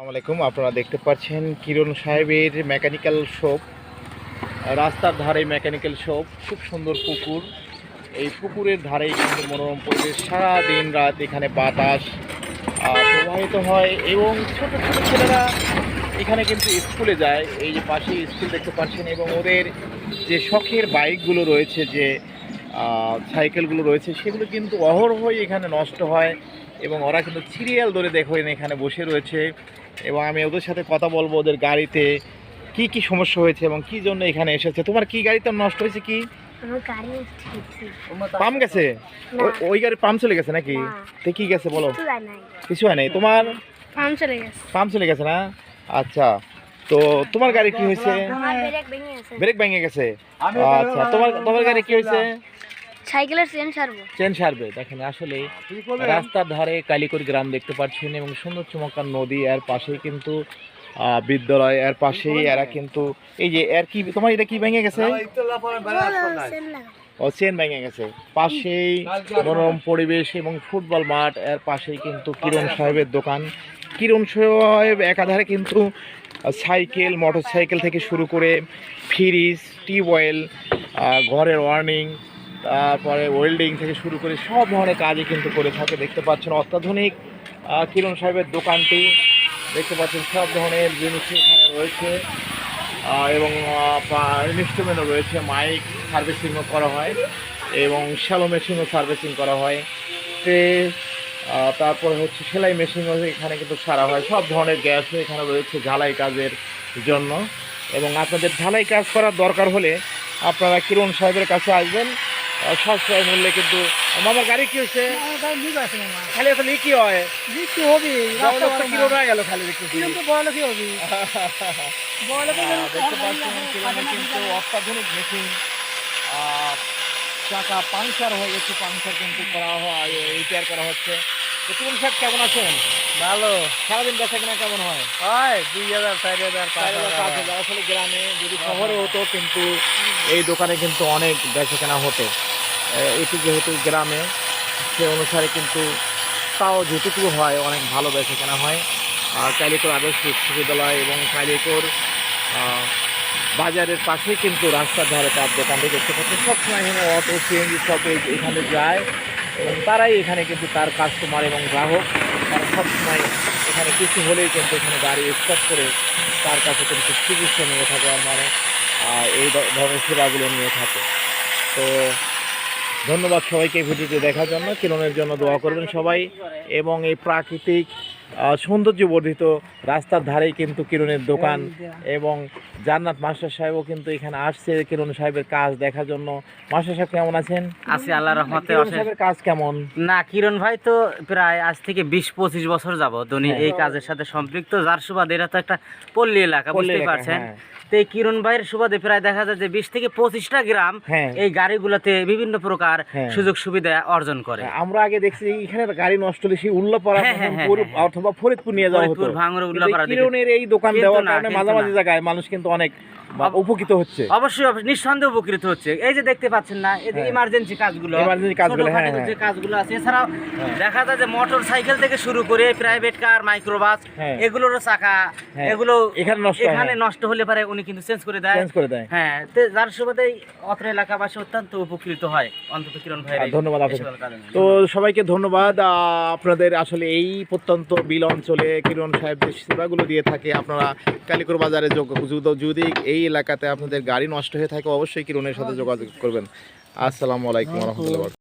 আসসালামু আলাইকুম। আপনারা দেখতে পাচ্ছেন কিরণ সাহেবের মেকানিক্যাল শপ, রাস্তার ধারে মেকানিক্যাল শপ। খুব সুন্দর পুকুর, এই পুকুরের ধারেই কিন্তু মনোরম পরিবেশ। সারা দিন রাত এখানে বাতাস প্রবাহিত হয় এবং ছোট ছোট ছেলেরা এখানে কিন্তু স্কুলে যায়। এই যে পাশে স্কুল দেখতে পাচ্ছেন, এবং ওদের যে শখের বাইকগুলো রয়েছে, যে সাইকেলগুলো রয়েছে, সেগুলো কিন্তু অহরহই এখানে নষ্ট হয় এবং ওরা কিন্তু সিরিয়াল ধরে দেখেন এখানে বসে রয়েছে। এবং আমি ওদের সাথে কথা বলবো, ওদের গাড়িতে কি কি সমস্যা হয়েছে এবং কি জন্য এখানে এসেছে। তোমার কি গাড়িতে নষ্ট হয়েছে? কি পাম্প গেছে? ওই গাড়ির পাম্প চলে গেছে নাকি? তো কি গেছে বলো? কিছু হয় নাই। তোমার পাম্প চলে গেছে না? আচ্ছা, তো তোমার গাড়ি কি হয়েছে? ব্রেক ভেঙে গেছে। আচ্ছা, তোমার গাড়ি কি হয়েছে? সাইকেলের চেন সারবে। দেখেন, আসলে রাস্তার ধারে কালিকর গ্রাম দেখতে পাচ্ছেন এবং সুন্দর চমৎকার নদী, এর পাশেই কিন্তু বিদ্যালয়, এর পাশেই এরা কিন্তু এই যে এর কি তোমার এটা কি ভেঙে গেছে? ও, চেন ভেঙে গেছে। পাশেই মনোরম পরিবেশ এবং ফুটবল মাঠ, এর পাশেই কিন্তু কিরণ সাহেবের দোকান। কিরণ সাহেব একাধারে কিন্তু সাইকেল, মোটর সাইকেল থেকে শুরু করে ফ্রিজ, টিউবওয়েল, ঘরের ওয়ার্নিং, তারপরে ওয়েল্ডিং থেকে শুরু করে সব ধরনের কাজই কিন্তু করে থাকে। দেখতে পাচ্ছেন অত্যাধুনিক কিরণ সাহেবের দোকানটি। দেখতে পাচ্ছেন সব ধরনের জিনিস এখানে রয়েছে এবং ইনস্ট্রুমেন্টও রয়েছে। মাইক সার্ভিসিংও করা হয় এবং শ্যালো মেশিনও সার্ভিসিং করা হয়। তারপরে হচ্ছে সেলাই মেশিনও এখানে কিন্তু সারা হয়। সব ধরনের গ্যাসও এখানে রয়েছে ঝালাই কাজের জন্য। এবং আপনাদের ঝালাই কাজ করার দরকার হলে আপনারা কিরণ সাহেবের কাছে আসবেন সাশ্রয় মূল্যে। কিন্তু আমার গাড়ি কি হয়েছে? খালি এখন কি হয় গেল খালি দেখতে কিন্তু অত্যাধুনিক মেশিন। চাকা পাংচার হয়ে গেছে, পাংচার কিন্তু করা হয়, রিপেয়ার করা হচ্ছে। তো কিরণ সাহেব কেমন আছেন? ভালো। সারাদিন বেচা কেনা কেমন হয়? 2000, 4000, 5000। আসলে গ্রামে যদি শহরে হতো, কিন্তু এই দোকানে কিন্তু অনেক বেচা কেনা হতো। এটি যেহেতু গ্রামে, সে অনুসারে কিন্তু তাও যেটুকু হয় অনেক ভালো বেচা কেনা হয়। কালিকর আদর্শ উচ্চ বিদ্যালয় এবং কালিকর বাজারের পাশে কিন্তু রাস্তার ধারে তার দোকানটি দেখতে পাচ্ছি। সবসময় এখানে অটো, সিএনজি সব এখানে যায় এবং তারাই এখানে কিন্তু তার কাস্টমার এবং গ্রাহক, তারা সবসময় এখানে কিছু হলেই কিন্তু এখানে গাড়ি স্টপ করে তার কাছে কিন্তু চিকিৎসা নিয়ে থাকে, মানে এই ধরনের সেবাগুলো নিয়ে থাকে। তো ধন্যবাদ সবাইকে ভিডিওটি দেখার জন্য। কিরণের জন্য দোয়া করবেন সবাই। এবং এই প্রাকৃতিক সৌন্দর্য বর্ধিত রাস্তার ধারেই কিন্তু কিরণের দোকান। এবং জান্নাত মাস্টার সাহেবও কিন্তু এখানে আসছে কিরণ সাহেবের কাজ দেখার জন্য। মাস্টার সাহেব কেমন আছেন? আছি আল্লাহর রহমতে। কিরণ সাহেবের কাজ কেমন? না, কিরণ ভাই তো প্রায় আজ থেকে 20-25 বছর যাবত উনি এই কাজের সাথে সম্পৃক্ত। যার সুবাদে এরা তো একটা পল্লী এলাকা, বুঝতে পারছেন। তো এই কিরণ ভাইয়ের সুবাদে প্রায় দেখা যায় যে 20 থেকে 25টা গ্রাম এই গাড়িগুলোতে বিভিন্ন প্রকার সুযোগ সুবিধা অর্জন করে। আমরা আগে দেখছি এখানে গাড়ি নষ্ট হলে সেই উল্লাপাড়া অথবা ফরিদপুর নিয়ে যাওয়া হতো। কিরণের এই দোকান দেওয়ার কারণে মাঝামাঝি জায়গায় মানুষ কিন্তু অনেক উপকৃত হচ্ছে। অবশ্যই নিঃসন্দেহে উপকৃত হচ্ছে। এই যে দেখতে পাচ্ছেন না, এই যে ইমার্জেন্সি কাজগুলো যে কাজগুলো আছে, এছাড়াও দেখা যায় যে মোটর সাইকেল থেকে শুরু করে প্রাইভেট কার, মাইক্রোবাস, এগুলোরও চাকা এগুলো এখানে নষ্ট হলে পারে উনি কিন্তু চেঞ্জ করে দেয়। হ্যাঁ, যার সুবাদে অত্র এলাকাবাসী অত্যন্ত উপকৃত হয় অন্তত কিরণ ভাই। ধন্যবাদ আপনাকে। তো সবাইকে ধন্যবাদ। আপনাদের আসলে এই প্রত্যন্ত বিল অঞ্চলে কিরণ সাহেব যে সেবাগুলো দিয়ে থাকে, আপনারা কালিকর বাজারে যদি এই এলাকাতে আপনাদের গাড়ি নষ্ট হয়ে থাকে, অবশ্যই কিরণের সাথে যোগাযোগ করবেন। আসসালামু আলাইকুম ওয়া রাহমাতুল্লাহ।